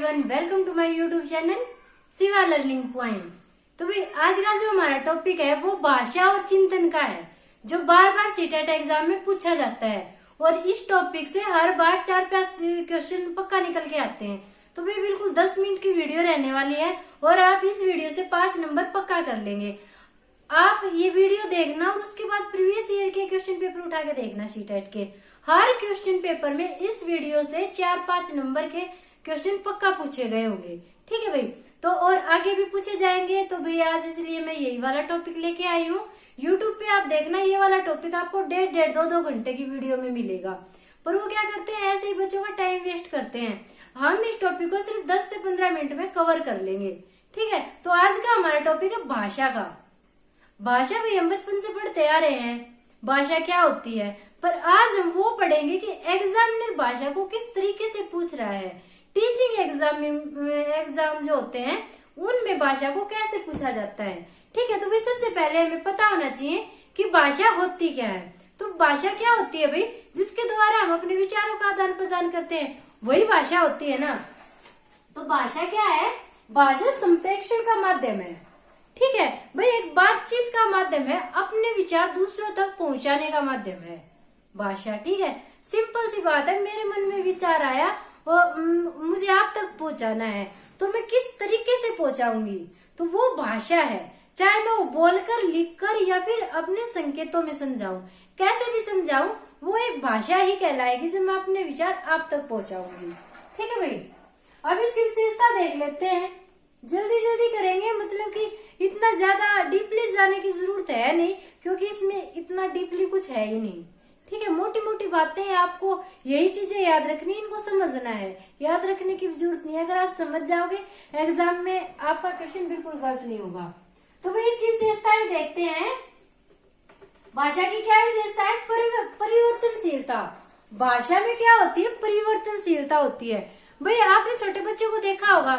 Everyone, welcome to my YouTube channel Shiva learning point. तो भाई आज का जो हमारा टॉपिक है वो भाषा और चिंतन का है, जो बार बार सीटेट एग्जाम में पूछा जाता है और इस टॉपिक से हर बार 4-5 क्वेश्चन पक्का निकल के आते हैं। तो भाई बिल्कुल 10 मिनट की वीडियो रहने वाली है और आप इस वीडियो से 5 नंबर पक्का कर लेंगे। आप ये वीडियो देखना और उसके बाद प्रीवियस ईयर के क्वेश्चन पेपर उठा के देखना। सीटेट के हर क्वेश्चन पेपर में इस वीडियो से 4-5 नंबर के क्वेश्चन पक्का पूछे गए होंगे। ठीक है भाई, तो और आगे भी पूछे जाएंगे। तो भाई आज इसलिए मैं यही वाला टॉपिक लेके आई हूँ। यूट्यूब पे आप देखना, ये वाला टॉपिक आपको 1.5-2 घंटे की वीडियो में मिलेगा। पर वो क्या करते हैं, ऐसे ही बच्चों का टाइम वेस्ट करते हैं। हम इस टॉपिक को सिर्फ 10 से 15 मिनट में कवर कर लेंगे। ठीक है, तो आज का हमारा टॉपिक है भाषा का। भाषा भी हम बचपन से पढ़ते आ रहे हैं, भाषा क्या होती है, पर आज हम वो पढ़ेंगे कि एग्जामिनर भाषा को किस तरीके से पूछ रहा है। टीचिंग एग्जाम जो होते हैं उनमें भाषा को कैसे पूछा जाता है। ठीक है, तो भाई सबसे पहले हमें पता होना चाहिए कि भाषा होती क्या है। तो भाषा क्या होती है भाई, जिसके द्वारा हम अपने विचारों का आदान प्रदान करते हैं, वही भाषा होती है ना। तो भाषा क्या है, भाषा संप्रेषण का माध्यम है। ठीक है भाई, एक बातचीत का माध्यम है, अपने विचार दूसरों तक पहुंचाने का माध्यम है भाषा। ठीक है, सिंपल सी बात है, मेरे मन में विचार आया और मुझे आप तक पहुंचाना है, तो मैं किस तरीके से पहुंचाऊंगी, तो वो भाषा है। चाहे मैं वो बोलकर, लिखकर या फिर अपने संकेतों में समझाऊं, कैसे भी समझाऊं, वो एक भाषा ही कहलाएगी जब मैं अपने विचार आप तक पहुंचाऊंगी। ठीक है भाई, अब इसकी विशेषता देख लेते हैं। जल्दी करेंगे, मतलब कि इतना ज्यादा डीपली जाने की जरूरत है नहीं, क्योंकि इसमें इतना डीपली कुछ है ही नहीं। ठीक है, मोटी मोटी बातें हैं, आपको यही चीजें याद रखनी, इनको समझना है। याद रखने की जरूरत नहीं है, अगर आप समझ जाओगे एग्जाम में आपका क्वेश्चन बिल्कुल गलत नहीं होगा। तो भाई इसकी विशेषताएं देखते हैं। भाषा की क्या विशेषता है, परिवर्तनशीलता। भाषा में क्या होती है, परिवर्तनशीलता होती है। भाई आपने छोटे बच्चों को देखा होगा,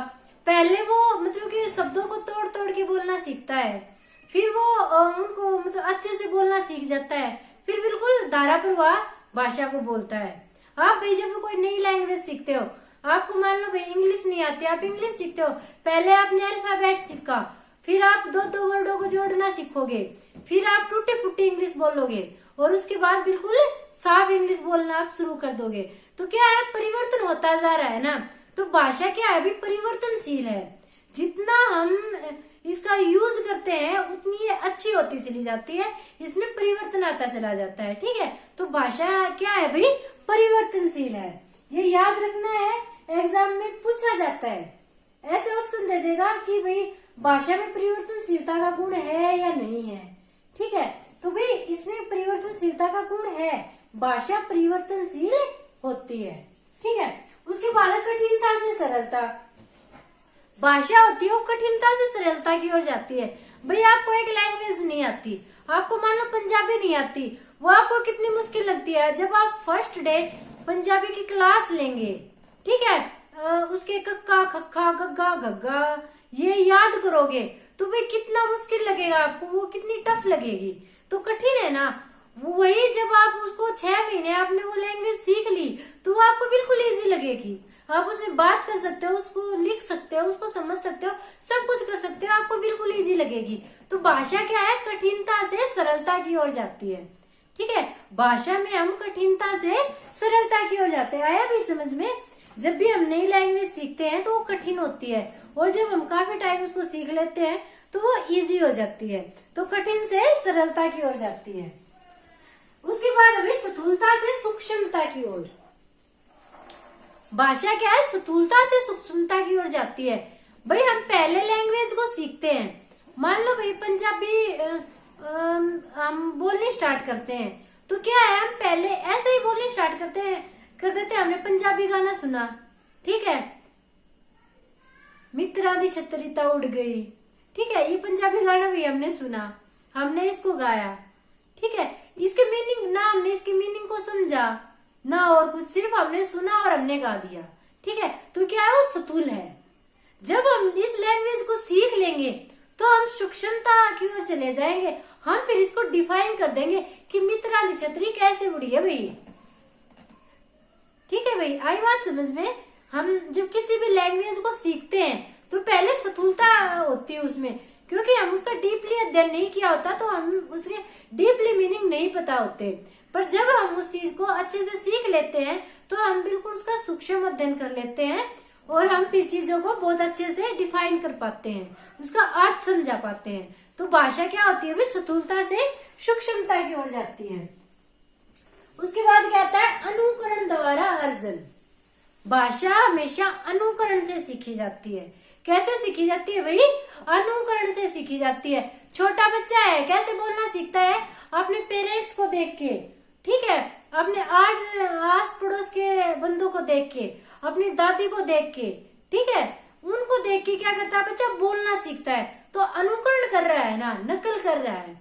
पहले वो मतलब कि शब्दों को तोड़ तोड़ के बोलना सीखता है, फिर वो उनको मतलब अच्छे से बोलना सीख जाता है, फिर बिल्कुल धारा प्रवाह भाषा को बोलता है। आप भाई जब कोई नई लैंग्वेज सीखते हो, आपको मान लो भाई इंग्लिश नहीं आती, आप इंग्लिश सीखते हो, पहले आपने अल्फाबेट सीखा, फिर आप 2-2 वर्डों को जोड़ना सीखोगे, फिर आप टूटी फूटी इंग्लिश बोलोगे और उसके बाद बिल्कुल साफ इंग्लिश बोलना आप शुरू कर दोगे। तो क्या है, परिवर्तन होता जा रहा है ना। तो भाषा क्या है, अभी परिवर्तनशील है। जितना हम इसका यूज करते हैं उतनी ये अच्छी होती चली जाती है, इसमें परिवर्तन आता चला जाता है। ठीक है, तो भाषा क्या है भाई, परिवर्तनशील है। ये याद रखना है, एग्जाम में पूछा जाता है। ऐसे ऑप्शन दे देगा कि भाई भाषा में परिवर्तनशीलता का गुण है या नहीं है। ठीक है, तो भाई इसमें परिवर्तनशीलता का गुण है, भाषा परिवर्तनशील होती है। ठीक है, उसके बाद कठिनता से सरलता। भाषा होती है वो कठिनता से सरलता की ओर जाती है। भाई आपको एक लैंग्वेज नहीं आती, आपको मान लो पंजाबी नहीं आती, वो आपको कितनी मुश्किल लगती है। जब आप फर्स्ट डे पंजाबी की क्लास लेंगे, ठीक है, उसके कक्का खक्का गग्गा घग्गा ये याद करोगे, तो भाई कितना मुश्किल लगेगा आपको, वो कितनी टफ लगेगी, तो कठिन है ना। वही जब आप उसको 6 महीने आपने वो लैंग्वेज सीख ली, तो वो आपको बिल्कुल इजी लगेगी। आप उसमें बात कर सकते हो, उसको लिख सकते हो, उसको समझ सकते हो, सब कुछ कर सकते हो, आपको बिल्कुल इजी लगेगी। तो भाषा क्या है, कठिनता से सरलता की ओर जाती है। ठीक है, भाषा में हम कठिनता से सरलता की ओर जाते हैं। आया भी समझ में, जब भी हम नई लैंग्वेज सीखते हैं तो वो कठिन होती है, और जब हम काफी टाइम उसको सीख लेते हैं तो वो इजी हो जाती है। तो कठिन से सरलता की ओर जाती है। उसके बाद अभी स्थूलता से सूक्ष्मता की ओर। भाषा क्या है, स्थूलता से सूक्ष्मता की ओर जाती है। भाई हम पहले लैंग्वेज को सीखते हैं, मान लो भाई पंजाबी हम बोलने स्टार्ट करते हैं, तो क्या है, हम पहले ऐसे ही बोलने स्टार्ट कर देते हैं। हमने पंजाबी गाना सुना, ठीक है, मित्रा दी छतरीता उड़ गई, ठीक है, ये पंजाबी गाना भी हमने सुना, हमने इसको गाया। ठीक है, इसके मीनिंग ना, हमने इसके मीनिंग को समझा ना और कुछ, सिर्फ हमने सुना और हमने गा दिया। ठीक है, तो क्या है, वो स्थूल है। जब हम इस लैंग्वेज को सीख लेंगे तो हम सूक्ष्मता की ओर चले जाएंगे। हम फिर इसको डिफाइन कर देंगे कि मित्रा दी छतरी कैसे उड़ी है भाई। ठीक है भाई, आई बात समझ में। हम जब किसी भी लैंग्वेज नहीं किया होता तो हम उसके डीपली मीनिंग नहीं पता होते। पर जब हम उस चीज को अच्छे से सीख लेते हैं तो हम बिल्कुल उसका सूक्ष्म अध्ययन कर लेते हैं और हम फिर चीजों को बहुत अच्छे से डिफाइन कर पाते हैं, उसका अर्थ समझा पाते हैं। तो भाषा क्या होती है भाई, स्थूलता से सूक्ष्मता की ओर जाती है। उसके बाद क्या आता है, अनुकरण द्वारा अर्जन। भाषा हमेशा अनुकरण से सीखी जाती है। कैसे सीखी जाती है भाई, अनुकरण से सीखी जाती है। छोटा बच्चा है कैसे बोलना सीखता है, अपने पेरेंट्स को देख के, ठीक है, अपने आस पड़ोस के बंदों को देख के, अपनी दादी को देख के, ठीक है, उनको देख के क्या करता है बच्चा, बोलना सीखता है। तो अनुकरण कर रहा है ना, नकल कर रहा है।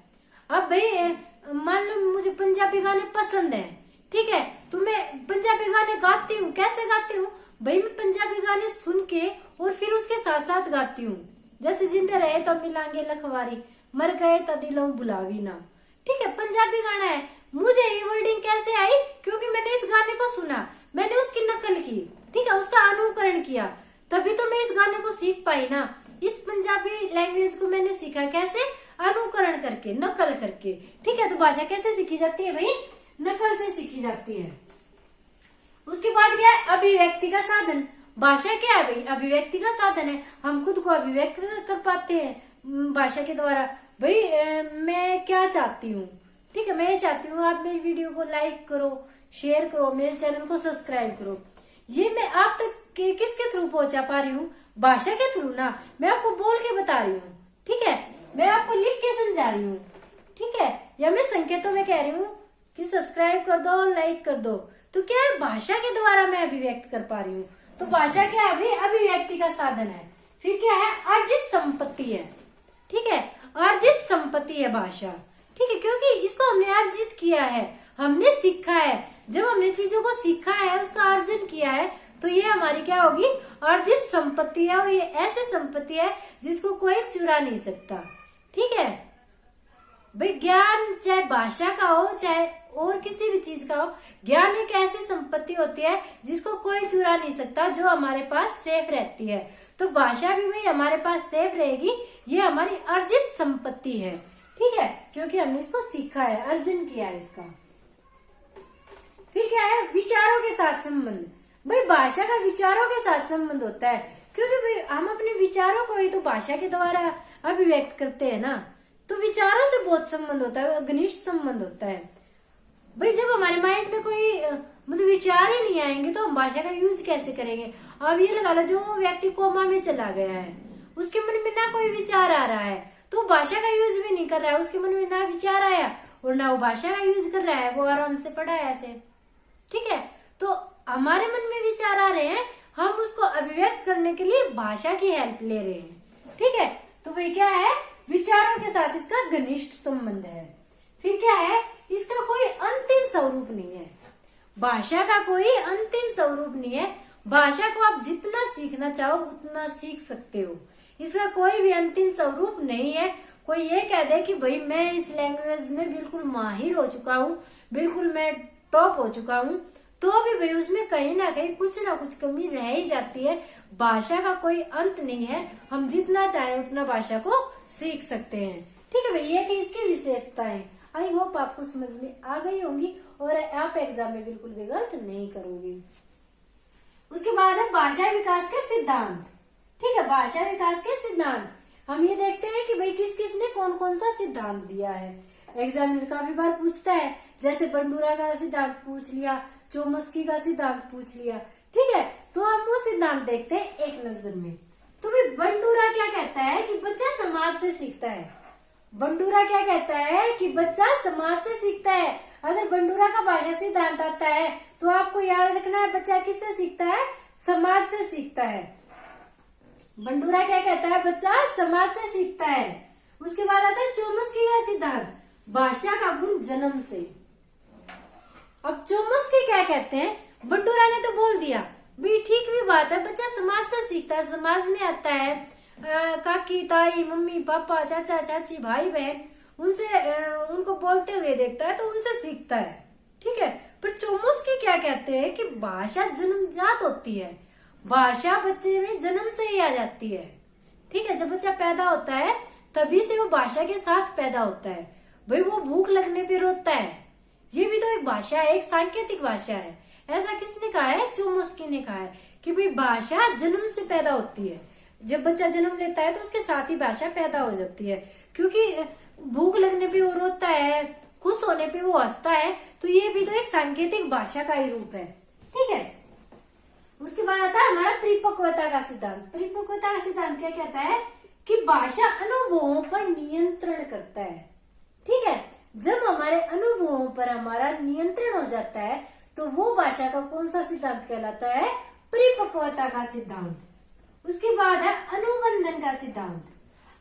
अब भाई मान लो मुझे पंजाबी गाने पसंद है, ठीक है, तो मैं पंजाबी गाने गाती हूँ। कैसे गाती हूँ भाई, मैं पंजाबी गाने सुन के और फिर उसके साथ साथ गाती हूँ। जैसे जिंदे रहे तो मिलांगे लखवारी, मर गए तो दिलों बुलावी ना, ठीक है, पंजाबी गाना है। मुझे ये वर्डिंग कैसे आई, क्योंकि मैंने इस गाने को सुना, मैंने उसकी नकल की, ठीक है, उसका अनुकरण किया, तभी तो मैं इस गाने को सीख पाई ना। इस पंजाबी लैंग्वेज को मैंने सीखा कैसे, अनुकरण करके, नकल करके, ठीक है। तो भाषा कैसे सीखी जाती है भाई, नकल से सीखी जाती है। उसके बाद क्या है, अभिव्यक्ति का साधन। भाषा क्या है भाई, अभिव्यक्ति का साधन है। हम खुद को अभिव्यक्त कर पाते हैं भाषा के द्वारा। भाई मैं क्या चाहती हूँ, ठीक है, मैं ये चाहती हूँ आप मेरी वीडियो को लाइक करो, शेयर करो, मेरे चैनल को सब्सक्राइब करो। ये मैं आप तक किसके थ्रू पहुंचा पा रही हूँ, भाषा के थ्रू ना। मैं आपको बोल के बता रही हूँ, ठीक है, मैं आपको लिख के समझा रही हूँ, ठीक है, या मैं संकेतों में कह रही हूँ कि सब्सक्राइब कर दो, लाइक कर दो। तो क्या है, भाषा के द्वारा मैं अभिव्यक्त कर पा रही हूँ। तो भाषा क्या है भाई, अभिव्यक्ति का साधन है। फिर क्या है, अर्जित संपत्ति है, ठीक है, अर्जित संपत्ति है भाषा, ठीक है, क्योंकि इसको हमने अर्जित किया है, हमने सीखा है। जब हमने चीजों को सीखा है, उसका अर्जन किया है, तो ये हमारी क्या होगी, अर्जित संपत्ति है। और ये ऐसी संपत्ति है जिसको कोई चुरा नहीं सकता, ठीक है भाई। ज्ञान चाहे भाषा का हो चाहे और किसी भी चीज का हो, ज्ञान एक ऐसी संपत्ति होती है जिसको कोई चुरा नहीं सकता, जो हमारे पास सेफ रहती है। तो भाषा भी भाई हमारे पास सेफ रहेगी, ये हमारी अर्जित संपत्ति है, ठीक है, क्योंकि हमने इसको सीखा है, अर्जन किया है इसका। फिर क्या है, विचारों के साथ संबंध। भाई भाषा का विचारों के साथ संबंध होता है, क्योंकि भाई हम अपने विचारों को ही तो भाषा के द्वारा अभिव्यक्त करते हैं ना। तो विचारों से बहुत संबंध होता है, घनिष्ठ संबंध होता है। भाई जब हमारे माइंड में कोई मतलब विचार ही नहीं आएंगे तो हम भाषा का यूज कैसे करेंगे। अब ये लगा लो, जो व्यक्ति कोमा में चला गया है, उसके मन में ना कोई विचार आ रहा है, तो भाषा का यूज भी नहीं कर रहा है, उसके मन में ना विचार आया और ना वो भाषा का यूज कर रहा है, वो आराम से पढ़ा है ऐसे, ठीक है। तो हमारे मन में विचार आ रहे हैं, हम उसको अभिव्यक्त करने के लिए भाषा की हेल्प ले रहे हैं, ठीक है। तो भाई क्या है, विचारों के साथ इसका घनिष्ठ संबंध है। फिर क्या है, इसका कोई अंतिम स्वरूप नहीं है। भाषा का कोई अंतिम स्वरूप नहीं है। भाषा को आप जितना सीखना चाहो उतना सीख सकते हो, इसका कोई भी अंतिम स्वरूप नहीं है। कोई ये कह दे कि भाई मैं इस लैंग्वेज में बिल्कुल माहिर हो चुका हूँ, बिल्कुल मैं टॉप हो चुका हूँ, तो भी भाई उसमें कहीं ना कहीं कुछ ना कुछ कमी रह ही जाती है। भाषा का कोई अंत नहीं है, हम जितना चाहे उतना भाषा को सीख सकते हैं, ठीक है भाई। ये थी इसकी विशेषताएं। आई होप आपको समझ में आ गई होंगी और आप एग्जाम में बिल्कुल भी गलत नहीं करोगे। उसके बाद है भाषा विकास के सिद्धांत, ठीक है, भाषा विकास के सिद्धांत। हम ये देखते हैं कि भाई किस किस ने कौन कौन सा सिद्धांत दिया है। एग्जामिनर काफी बार पूछता है, जैसे बंडूरा का सिद्धांत पूछ लिया, चोम्स्की का सिद्धांत पूछ लिया, ठीक है। तो हम वो सिद्धांत देखते हैं एक नजर में। तो भाई बंडूरा क्या कहता है कि बच्चा समाज से सीखता है। बंडूरा क्या कहता है कि बच्चा समाज से सीखता है। अगर बंडूरा का भाषा सिद्धांत आता है तो आपको याद रखना है, बच्चा किससे सीखता है, समाज से सीखता है। बंडूरा क्या कहता है, बच्चा समाज से सीखता है। उसके बाद आता है चोम्स्की का सिद्धांत, भाषा का गुण जन्म से। अब चोम्स्की क्या कहते हैं, बंडूरा ने तो बोल दिया भी ठीक भी बात है, बच्चा समाज से सीखता है, समाज में आता है, काकी ताई मम्मी पापा चाचा चाची भाई बहन उनसे उनको बोलते हुए देखता है तो उनसे सीखता है, ठीक है। पर चोम्स्की क्या कहते हैं कि भाषा जन्मजात होती है, भाषा बच्चे में जन्म से ही आ जाती है, ठीक है। जब बच्चा पैदा होता है तभी से वो भाषा के साथ पैदा होता है। भाई वो भूख लगने पे रोता है, ये भी तो एक भाषा है, एक सांकेतिक भाषा है। ऐसा किसने कहा है? चोमस्की ने कहा है कि भाई भाषा जन्म से पैदा होती है। जब बच्चा जन्म लेता है तो उसके साथ ही भाषा पैदा हो जाती है, क्योंकि भूख लगने पे वो रोता है, खुश होने पे वो हंसता है, तो ये भी तो एक सांकेतिक भाषा का ही रूप है। ठीक है, उसके बाद आता है हमारा परिपक्वता का सिद्धांत। परिपक्वता का सिद्धांत क्या कहता है कि भाषा अनुभवों पर नियंत्रण करता है। ठीक है, जब हमारे अनुभवों पर हमारा नियंत्रण हो जाता है तो वो भाषा का कौन सा सिद्धांत कहलाता है? परिपक्वता का सिद्धांत। उसके बाद है अनुबंधन का सिद्धांत।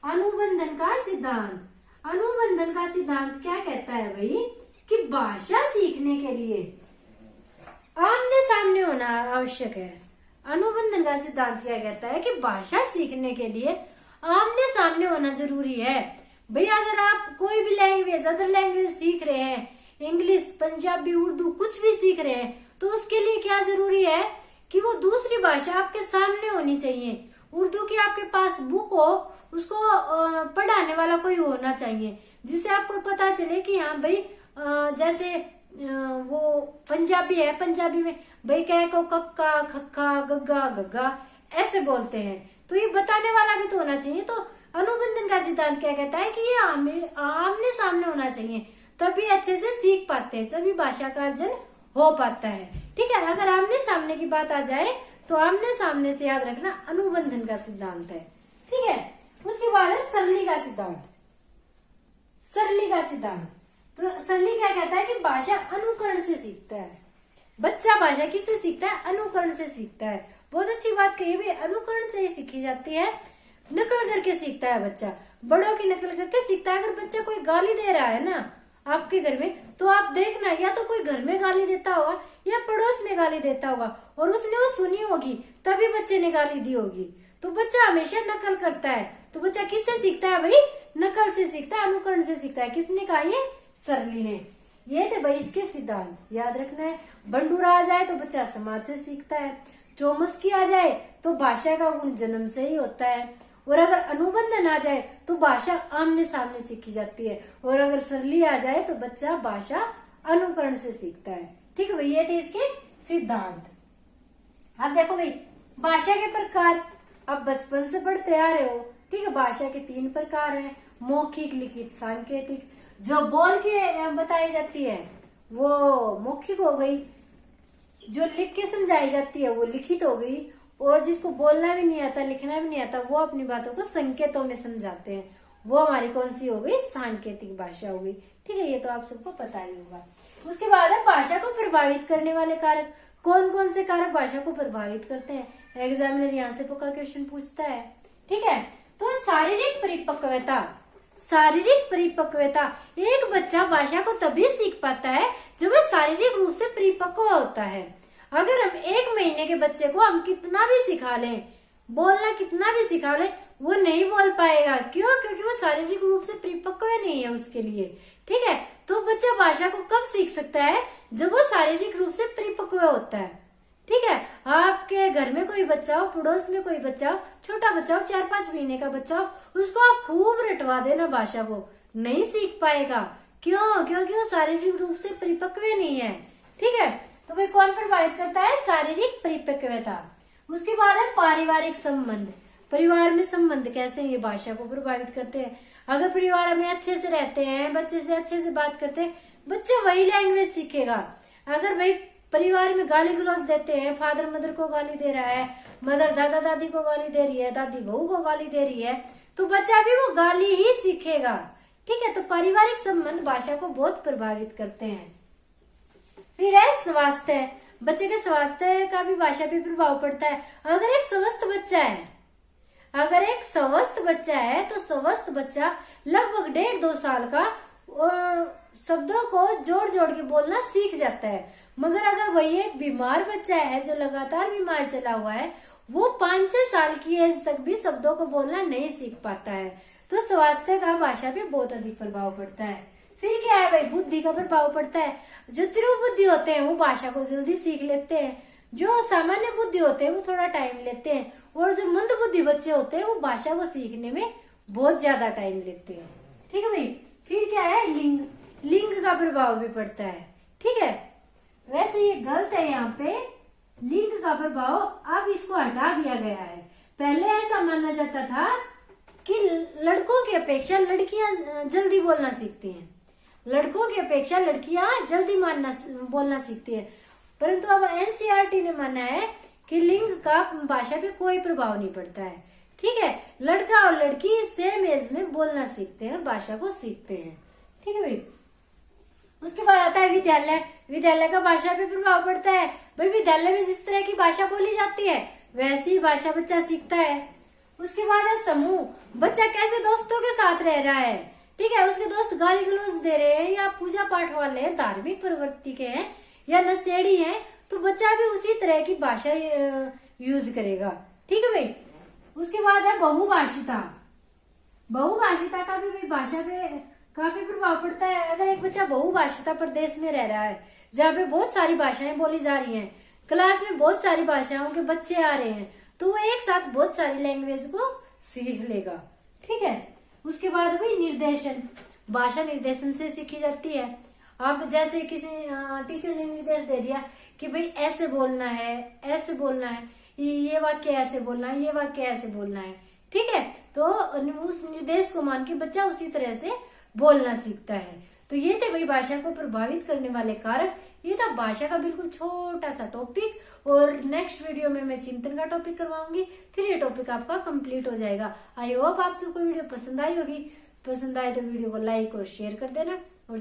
अनुबंधन का सिद्धांत, अनुबंधन का सिद्धांत क्या कहता है भाई कि भाषा सीखने के लिए आमने सामने होना आवश्यक है। अनुबंधन का सिद्धांत क्या कहता है कि भाषा सीखने के लिए आमने सामने होना जरूरी है। भाई अगर आप कोई भी लैंग्वेज, अदर लैंग्वेज सीख रहे हैं, इंग्लिश, पंजाबी, उर्दू कुछ भी सीख रहे हैं, तो उसके लिए क्या जरूरी है कि वो दूसरी भाषा आपके सामने होनी चाहिए। उर्दू की आपके पास बुक हो, उसको पढ़ाने वाला कोई होना चाहिए, जिससे आपको पता चले कि हाँ भाई जैसे वो पंजाबी है, पंजाबी में भाई कह को कक्का, खक्का, गग्गा, गग्गा ऐसे बोलते हैं, तो ये बताने वाला भी तो होना चाहिए। तो अनुबंधन का सिद्धांत क्या कहता है कि ये आमने सामने होना चाहिए, तभी अच्छे से सीख पाते हैं, तभी भाषा का अर्जन हो पाता है। ठीक है, अगर आमने सामने की बात आ जाए तो आमने सामने से याद रखना अनुबंधन का सिद्धांत है। ठीक है, उसके बाद है सरली का सिद्धांत। सरली का सिद्धांत, तो सरली क्या कहता है कि भाषा अनुकरण से सीखता है। बच्चा भाषा किससे सीखता है? अनुकरण से सीखता है। बहुत अच्छी बात कही भाई, अनुकरण से ही सीखी जाती है, नकल करके सीखता है बच्चा, बड़ों की नकल करके सीखता है। अगर बच्चा कोई गाली दे रहा है ना आपके घर में, तो आप देखना या तो कोई घर में गाली देता होगा या पड़ोस में गाली देता होगा और उसने वो सुनी होगी, तभी बच्चे ने गाली दी होगी। तो बच्चा हमेशा नकल करता है। तो बच्चा किससे सीखता है भाई? नकल से सीखता है, अनुकरण से सीखता है। किसने कहा? ये सरली ने। ये थे भाई इसके सिद्धांत, याद रखना है। बंडूरा आ जाए तो बच्चा समाज से सीखता है, चौमस्की आ जाए तो भाषा का गुण जन्म से ही होता है, और अगर अनुबंधन आ जाए तो भाषा आमने सामने सीखी जाती है, और अगर सरली आ जाए तो बच्चा भाषा अनुकरण से सीखता है। ठीक है भाई, ये थे इसके सिद्धांत। अब देखो भाई भाषा के प्रकार, अब बचपन से पढ़ते आ रहे हो। ठीक है, भाषा के 3 प्रकार हैं, मौखिक, लिखित, सांकेतिक। जो बोल के बताई जाती है वो मौखिक हो गई, जो लिख के समझाई जाती है वो लिखित हो गई, और जिसको बोलना भी नहीं आता, लिखना भी नहीं आता, वो अपनी बातों को संकेतों में समझाते हैं, वो हमारी कौन सी हो गई? सांकेतिक भाषा हो गई। ठीक है, ये तो आप सबको पता ही होगा। उसके बाद है भाषा को प्रभावित करने वाले कारक। कौन कौन से कारक भाषा को प्रभावित करते हैं? एग्जामिनर यहाँ से पक्का क्वेश्चन पूछता है। ठीक है, तो शारीरिक परिपक्वता। शारीरिक परिपक्वता, एक बच्चा भाषा को तभी सीख पाता है जब वह शारीरिक रूप से परिपक्व होता है। अगर हम 1 महीने के बच्चे को हम कितना भी सिखा लें, बोलना कितना भी सिखा लें, वो नहीं बोल पाएगा। क्यों? क्योंकि वो शारीरिक रूप से परिपक्व नहीं है उसके लिए। ठीक है, तो बच्चा भाषा को कब सीख सकता है? जब वो शारीरिक रूप से परिपक्व होता है। ठीक है, आपके घर में कोई बच्चा हो, पड़ोस में कोई बच्चा हो, छोटा बच्चा हो, 4-5 महीने का बच्चा हो, उसको आप खूब रटवा देना भाषा को, नहीं सीख पाएगा। क्यों? क्योंकि वो शारीरिक रूप से परिपक्व नहीं है। ठीक है, तो भाई कौन प्रभावित करता है? शारीरिक परिपक्वता। उसके बाद है पारिवारिक संबंध। परिवार में संबंध कैसे ये भाषा को प्रभावित करते हैं। अगर परिवार में अच्छे से रहते हैं, बच्चे से अच्छे से बात करते हैं, बच्चा वही लैंग्वेज सीखेगा। अगर भाई परिवार में गाली गलौज देते हैं, फादर मदर को गाली दे रहा है, मदर दादा दादी को गाली दे रही है, दादी बहू को गाली दे रही है, तो बच्चा भी वो गाली ही सीखेगा। ठीक है, तो पारिवारिक संबंध भाषा को बहुत प्रभावित करते हैं। फिर है स्वास्थ्य। बच्चे के स्वास्थ्य का भी भाषा पे प्रभाव पड़ता है। अगर एक स्वस्थ बच्चा है, अगर एक स्वस्थ बच्चा है तो स्वस्थ बच्चा लगभग 1.5-2 साल का शब्दों को जोड़ जोड़ के बोलना सीख जाता है। मगर अगर वही एक बीमार बच्चा है जो लगातार बीमार चला हुआ है, वो 5-6 साल की एज तक भी शब्दों को बोलना नहीं सीख पाता है। तो स्वास्थ्य का भाषा पे बहुत अधिक प्रभाव पड़ता है। फिर क्या है भाई? बुद्धि का प्रभाव पड़ता है। जो तीव्र बुद्धि होते हैं वो भाषा को जल्दी सीख लेते हैं, जो सामान्य बुद्धि होते हैं वो थोड़ा टाइम लेते हैं, और जो मंद बुद्धि बच्चे होते हैं वो भाषा को सीखने में बहुत ज्यादा टाइम लेते हैं। ठीक है भाई। फिर क्या है, लिंग, लिंग का प्रभाव भी पड़ता है। ठीक है, वैसे ये गलत है यहाँ पे, लिंग का प्रभाव अब इसको हटा दिया गया है। पहले ऐसा माना जाता था कि लड़कों की अपेक्षा लड़कियां जल्दी बोलना सीखती हैं, लड़कों की अपेक्षा लड़कियां जल्दी बोलना सीखती हैं, परंतु अब एनसीईआरटी ने माना है कि लिंग का भाषा पे कोई प्रभाव नहीं पड़ता है। ठीक है, लड़का और लड़की सेम एज में बोलना सीखते हैं, भाषा को सीखते हैं। ठीक है भाई। उसके बाद आता है विद्यालय। विद्यालय का भाषा पे प्रभाव पड़ता है। भाई विद्यालय में जिस तरह की भाषा बोली जाती है वैसी भाषा बच्चा सीखता है। उसके बाद है समूह। बच्चा कैसे दोस्तों के साथ रह रहा है। ठीक है, उसके दोस्त गाली गलौज दे रहे हैं या पूजा पाठ वाले हैं, धार्मिक प्रवृत्ति के हैं या नशेड़ी हैं, तो बच्चा भी उसी तरह की भाषा यूज करेगा। ठीक है भाई। उसके बाद है बहुभाषिता। बहुभाषिता का भी भाषा पे काफी प्रभाव पड़ता है। अगर एक बच्चा बहुभाषिता प्रदेश में रह रहा है जहाँ पे बहुत सारी भाषाएं बोली जा रही हैं, क्लास में बहुत सारी भाषाओं के बच्चे आ रहे हैं, तो वो एक साथ बहुत सारी लैंग्वेज को सीख लेगा। ठीक है। उसके बाद भी निर्देशन। भाषा निर्देशन से सीखी जाती है। अब जैसे किसी टीचर ने निर्देश दे दिया कि भाई ऐसे बोलना है, ऐसे बोलना है, ये वाक्य ऐसे बोलना है, ये वाक्य ऐसे बोलना है। ठीक है, तो उस निर्देश को मान के बच्चा उसी तरह से बोलना सीखता है। तो ये थे भाई भाषा को प्रभावित करने वाले कारक। ये था भाषा का बिल्कुल छोटा सा टॉपिक, और नेक्स्ट वीडियो में मैं चिंतन का टॉपिक करवाऊंगी, फिर ये टॉपिक आपका कंप्लीट हो जाएगा। आई होप आप सबको वीडियो पसंद आई होगी। पसंद आए तो वीडियो को लाइक और शेयर कर देना, और